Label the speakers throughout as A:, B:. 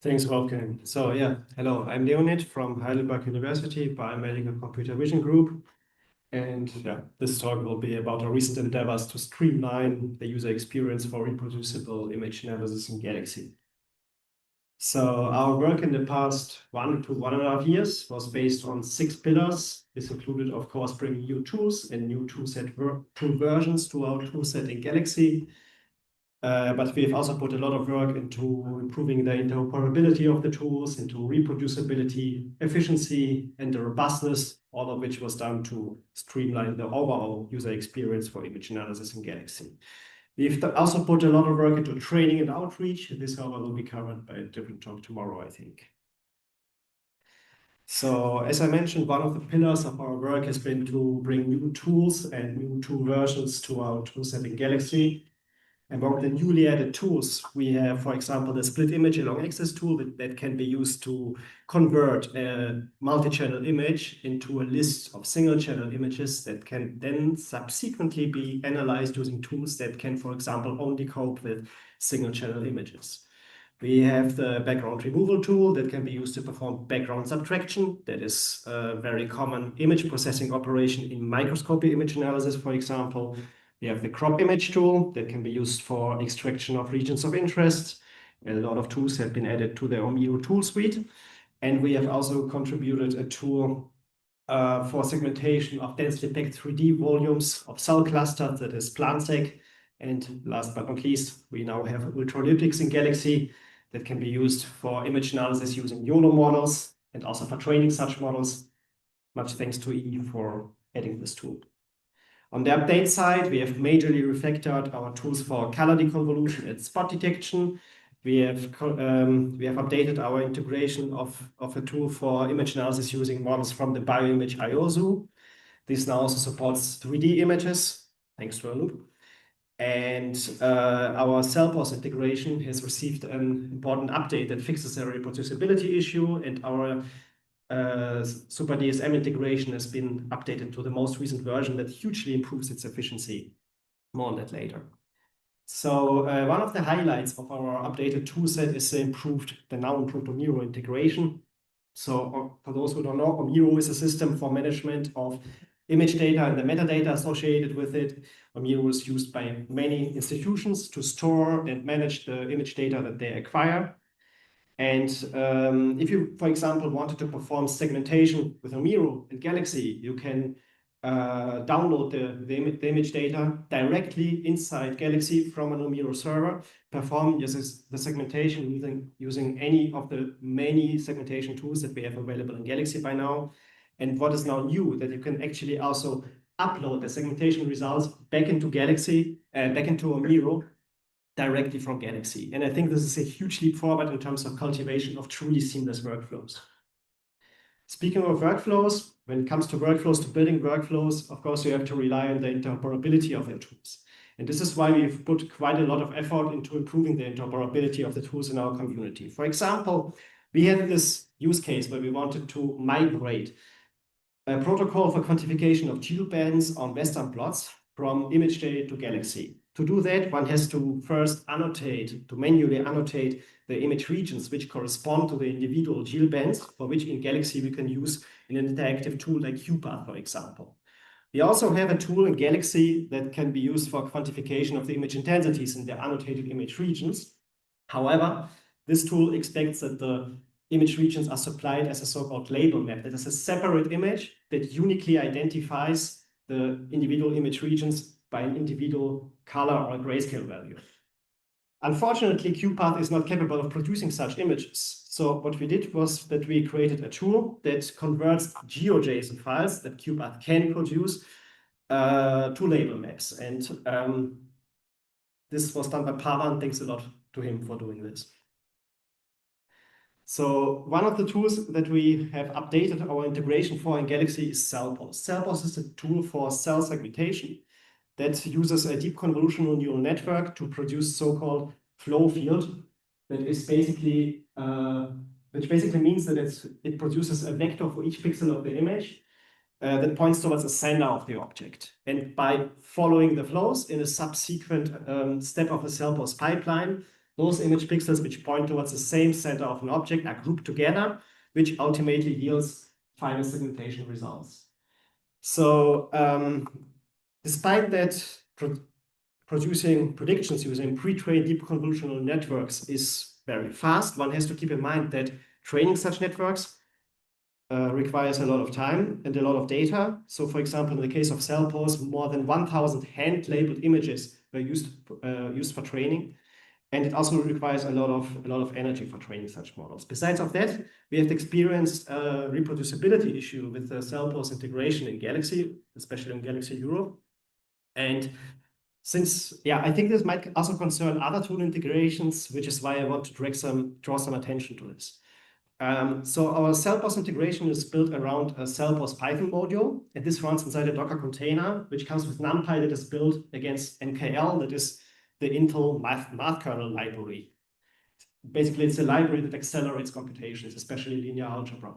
A: Thanks, Wolfgang. So yeah, hello, I'm Leonid from Heidelberg University Biomedical Computer Vision Group. And yeah, this talk will be about our recent endeavors to streamline the user experience for reproducible image analysis in Galaxy. So our work in the past 1 to 1.5 years was based on 6 pillars. This included, of course, bringing new tools and new toolset versions to our toolset in Galaxy. But we have also put a lot of work into improving the interoperability of the tools, into reproducibility, efficiency, and the robustness, all of which was done to streamline the overall user experience for image analysis in Galaxy. We've also put a lot of work into training and outreach. This, however, will be covered by a different talk tomorrow, I think. So, as I mentioned, one of the pillars of our work has been to bring new tools and new tool versions to our toolset in Galaxy. Among the newly added tools, we have, for example, the split image along axis tool that can be used to convert a multi-channel image into a list of single-channel images that can then subsequently be analyzed using tools that can, for example, only cope with single-channel images. We have the background removal tool that can be used to perform background subtraction. That is a very common image processing operation in microscopy image analysis, for example. We have the crop image tool that can be used for extraction of regions of interest. A lot of tools have been added to the Omiro tool suite. And we have also contributed a tool for segmentation of densely packed 3D volumes of cell clusters, that is PlantSeg. And last but not least, we now have ultralytics in Galaxy that can be used for image analysis using YOLO models and also for training such models. Much thanks to EE for adding this tool. On the update side, we have majorly refactored our tools for color deconvolution and spot detection. We have updated our integration of a tool for image analysis using models from the bioimage IOZoo. This now also supports 3D images, thanks to a loop. And our CellPOS integration has received an important update that fixes a reproducibility issue, and our Super DSM integration has been updated to the most recent version that hugely improves its efficiency. More on that later. So one of the highlights of our updated toolset is the now improved Omiro integration. So for those who don't know, Omiro is a system for management of image data and the metadata associated with it. Omiro is used by many institutions to store and manage the image data that they acquire. And if you, for example, wanted to perform segmentation with Omiro in Galaxy, you can download the image data directly inside Galaxy from an Omiro server, perform the segmentation using any of the many segmentation tools that we have available in Galaxy by now. And what is now new, that you can actually also upload the segmentation results back into Galaxy, back into Omiro, directly from Galaxy. And I think this is a huge leap forward in terms of cultivation of truly seamless workflows. Speaking of workflows, when it comes to workflows, to building workflows, of course, you have to rely on the interoperability of the tools. And this is why we've put quite a lot of effort into improving the interoperability of the tools in our community. For example, we had this use case where we wanted to migrate a protocol for quantification of gel bands on Western plots from ImageJ to Galaxy. To do that, one has to first manually annotate the image regions which correspond to the individual gel bands, for which in Galaxy we can use in an interactive tool like QPath, for example. We also have a tool in Galaxy that can be used for quantification of the image intensities in the annotated image regions. However, this tool expects that the image regions are supplied as a so-called label map. That is a separate image that uniquely identifies the individual image regions by an individual color or grayscale value. Unfortunately, QPath is not capable of producing such images. So what we did was that we created a tool that converts GeoJSON files that QPath can produce to label maps. And this was done by Pavan. Thanks a lot to him for doing this. So one of the tools that we have updated our integration for in Galaxy is CellPOS. CellPOS is a tool for cell segmentation that uses a deep convolutional neural network to produce so-called flow field. That is basically, which basically means that it produces a vector for each pixel of the image that points towards a sender of the object. And by following the flows in a subsequent step of the CellPOS pipeline, those image pixels which point towards the same center of an object are grouped together, which ultimately yields final segmentation results. So despite that, producing predictions using pre-trained deep convolutional networks is very fast. One has to keep in mind that training such networks requires a lot of time and a lot of data. So for example, in the case of cell pose, more than 1,000 hand-labeled images were used for training. And it also requires a lot of energy for training such models. Besides of that, we have experienced a reproducibility issue with the cell pose integration in Galaxy, especially in Galaxy Europe. And since, I think this might also concern other tool integrations, which is why I want to draw some attention to this. So our cell pose integration is built around a cell pose Python module, and this runs inside a Docker container, which comes with NumPy that is built against MKL, that is the Intel math kernel library. Basically, it's a library that accelerates computations, especially linear algebra.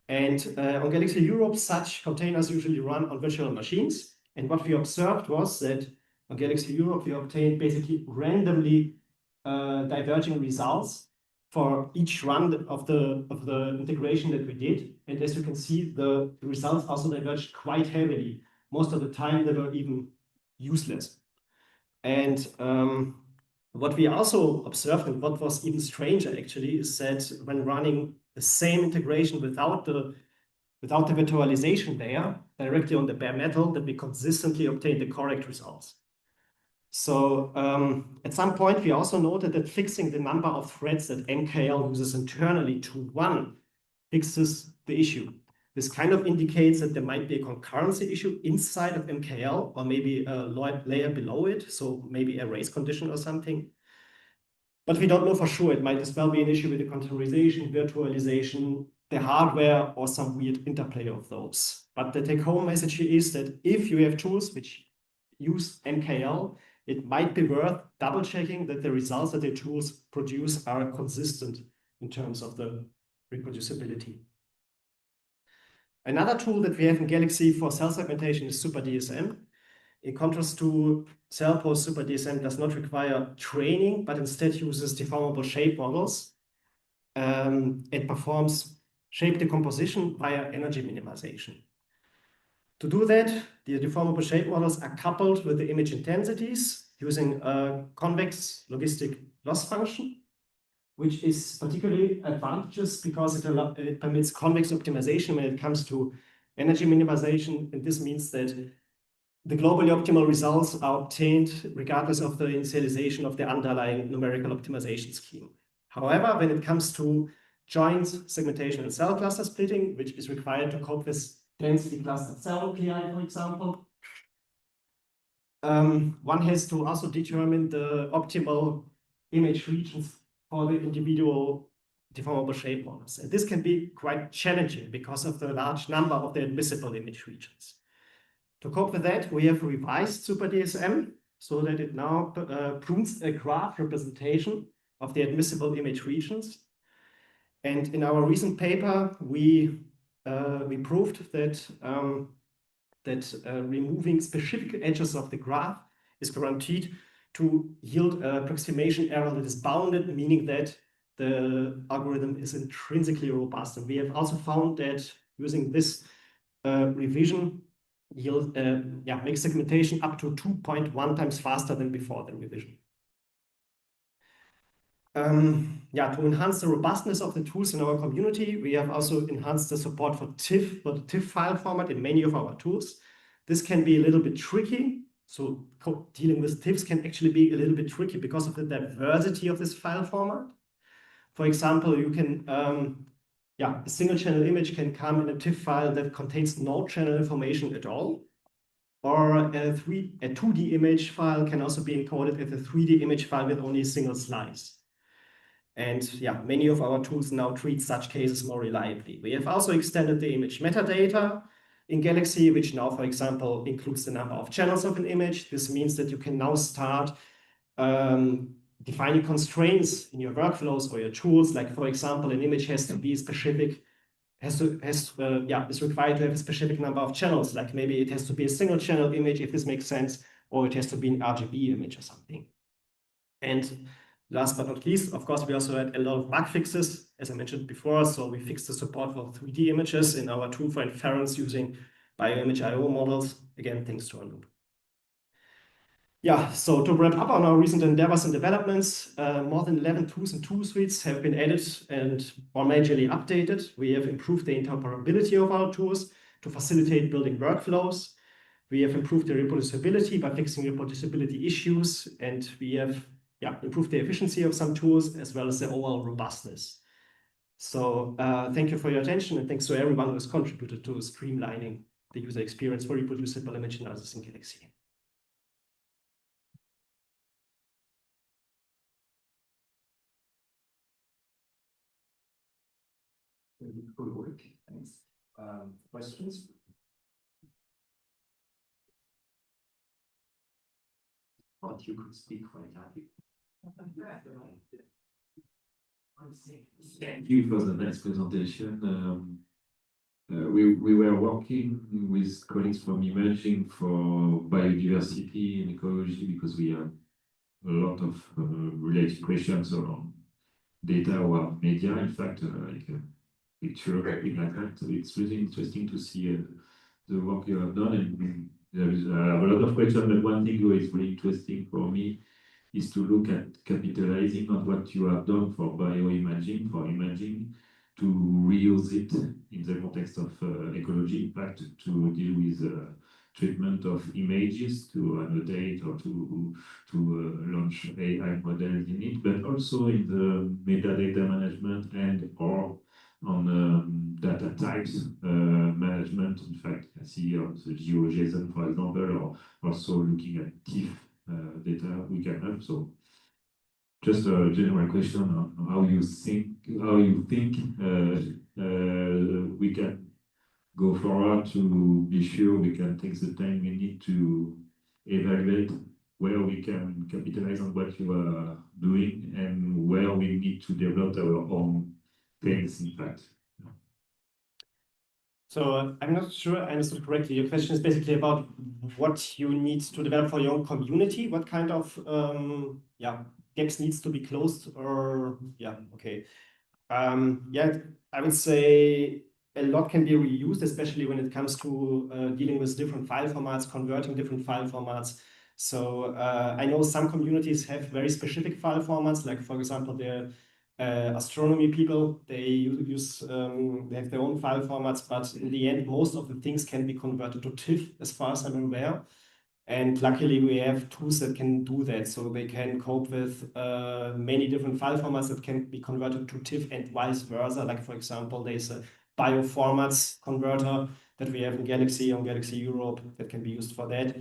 A: And on Galaxy Europe, such containers usually run on virtual machines. And what we observed was that on Galaxy Europe, we obtained basically randomly diverging results for each run of the integration that we did. And as you can see, the results also diverged quite heavily. Most of the time, they were even useless. And what we also observed, and what was even stranger actually, is that when running the same integration without the virtualization layer directly on the bare metal, that we consistently obtain the correct results. So at some point, we also noted that fixing the number of threads that MKL uses internally to 1 fixes the issue. This kind of indicates that there might be a concurrency issue inside of MKL, or maybe a layer below it, so maybe a race condition or something. But we don't know for sure. It might as well be an issue with the containerization, virtualization, the hardware, or some weird interplay of those. But the take-home message here is that if you have tools which use MKL, it might be worth double-checking that the results that the tools produce are consistent in terms of the reproducibility. Another tool that we have in Galaxy for cell segmentation is SuperDSM. In contrast to cell pose, SuperDSM does not require training, but instead uses deformable shape models. It performs shape decomposition via energy minimization. To do that, the deformable shape models are coupled with the image intensities using a convex logistic loss function, which is particularly advantageous because it permits convex optimization when it comes to energy minimization. And this means that the globally optimal results are obtained regardless of the initialization of the underlying numerical optimization scheme. However, when it comes to joint segmentation and cell cluster splitting, which is required to cope with density clustered cell nuclei, for example, one has to also determine the optimal image regions for the individual deformable shape models. And this can be quite challenging because of the large number of the admissible image regions. To cope with that, we have revised SuperDSM so that it now prunes a graph representation of the admissible image regions. And in our recent paper, we proved that removing specific edges of the graph is guaranteed to yield an approximation error that is bounded, meaning that the algorithm is intrinsically robust. And we have also found that using this revision makes segmentation up to 2.1 times faster than before the revision. To enhance the robustness of the tools in our community, we have also enhanced the support for TIFF, for the TIFF file format in many of our tools. This can be a little bit tricky. So dealing with TIFFs can actually be a little bit tricky because of the diversity of this file format. For example, you can, a single channel image can come in a TIFF file that contains no channel information at all. Or a 2D image file can also be encoded as a 3D image file with only a single slice. And many of our tools now treat such cases more reliably. We have also extended the image metadata in Galaxy, which now, for example, includes the number of channels of an image. This means that you can now start defining constraints in your workflows or your tools. Like, for example, an image has to be specific, is required to have a specific number of channels. Like maybe it has to be a single channel image, if this makes sense, or it has to be an RGB image or something. And Last but not least, of course, we also had a lot of bug fixes, as I mentioned before. So we fixed the support for 3D images in our tool for inference using bioimage.io models, again, thanks to Anoop. Yeah, so to wrap up on our recent endeavors and developments, more than 11 tools and tool suites have been added and or majorly updated. We have improved the interoperability of our tools to facilitate building workflows. We have improved the reproducibility by fixing reproducibility issues, and we have improved the efficiency of some tools as well as the overall robustness. So thank you for your attention, and thanks to everyone who has contributed to streamlining the user experience for reproducible image analysis in Galaxy.
B: Good work. Thanks. Questions? But you could speak for it.
C: Thank you for the nice presentation. We were working with colleagues from Imaging for biodiversity and ecology because we have a lot of related questions around data or media, in fact, like picture, like that. So it's really interesting to see the work you have done. And there is a lot of questions, but one thing that is really interesting for me is to look at capitalizing on what you have done for bioimaging, for imaging, to reuse it in the context of ecology, in fact, to deal with treatment of images, to annotate or to launch AI models in it, but also in the metadata management and or on data types management. In fact, I see the GeoJSON, for example, or also looking at TIFF data we can have. So just a general question on how you think we can go forward to be sure we can take the time we need to evaluate where we can capitalize on what you are doing and where we need to develop our own things, in fact.
A: So I'm not sure I understood correctly. Your question is basically about what you need to develop for your own community. What kind of gaps needs to be closed, or okay. I would say a lot can be reused, especially when it comes to dealing with different file formats, converting different file formats. So I know some communities have very specific file formats, like for example, the astronomy people, they have their own file formats, but in the end, most of the things can be converted to TIFF, as far as I'm aware. And luckily, we have tools that can do that. So they can cope with many different file formats that can be converted to TIFF and vice versa. Like, for example, there's a bioformats converter that we have in Galaxy, on Galaxy Europe, that can be used for that.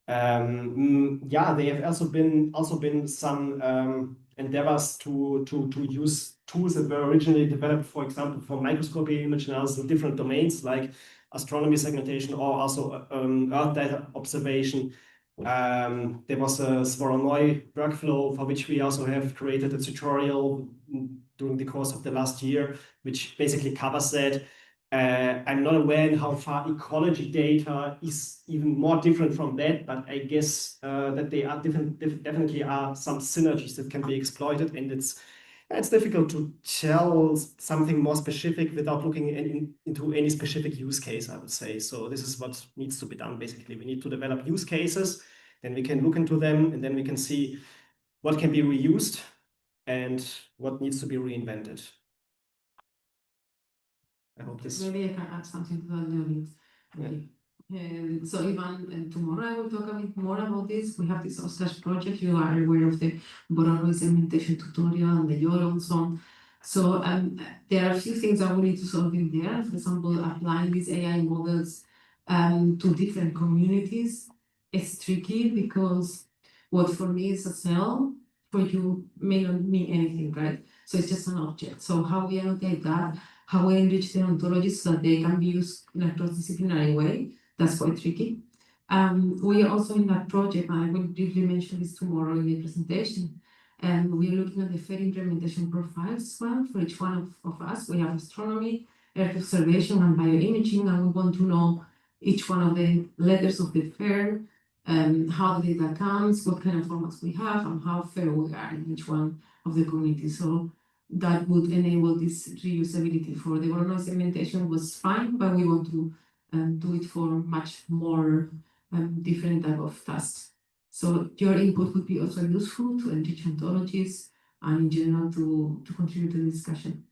A: There have also been some endeavors to use tools that were originally developed, for example, for microscopy image analysis in different domains like astronomy segmentation or also Earth data observation. There was a Svoronoi workflow for which we also have created a tutorial during the course of the last year, which basically covers that. I'm not aware in how far ecology data is even more different from that, but I guess that they are definitely are some synergies that can be exploited, and it's difficult to tell something more specific without looking into any specific use case, I would say. So this is what needs to be done, basically. We need to develop use cases, then we can look into them, and then we can see what can be reused and what needs to be reinvented. I hope this...
D: Maybe I can add something to that, Leonid.
A: Yeah.
D: So Ivan, tomorrow I will talk a bit more about this. We have this OSCAS project. You are aware of the Boraro segmentation tutorial and the YOLO and so on. So there are a few things that we need to solve in there. For example, applying these AI models to different communities is tricky because what for me is a cell, for you may not mean anything, right? So it's just an object. So how we annotate that, how we enrich the ontologies so that they can be used in a cross-disciplinary way, that's quite tricky. We are also in that project, and I will briefly mention this tomorrow in the presentation, and we are looking at the FAIR implementation profiles as well for each one of us. We have astronomy, Earth observation, and bioimaging, and we want to know each one of the letters of the FAIR how the data comes, what kind of formats we have, and how fair we are in each one of the communities. So that would enable this reusability. For the Borano segmentation was fine, but we want to do it for much more different type of tasks. So your input would be also useful to enrich ontologies and in general to contribute to the discussion.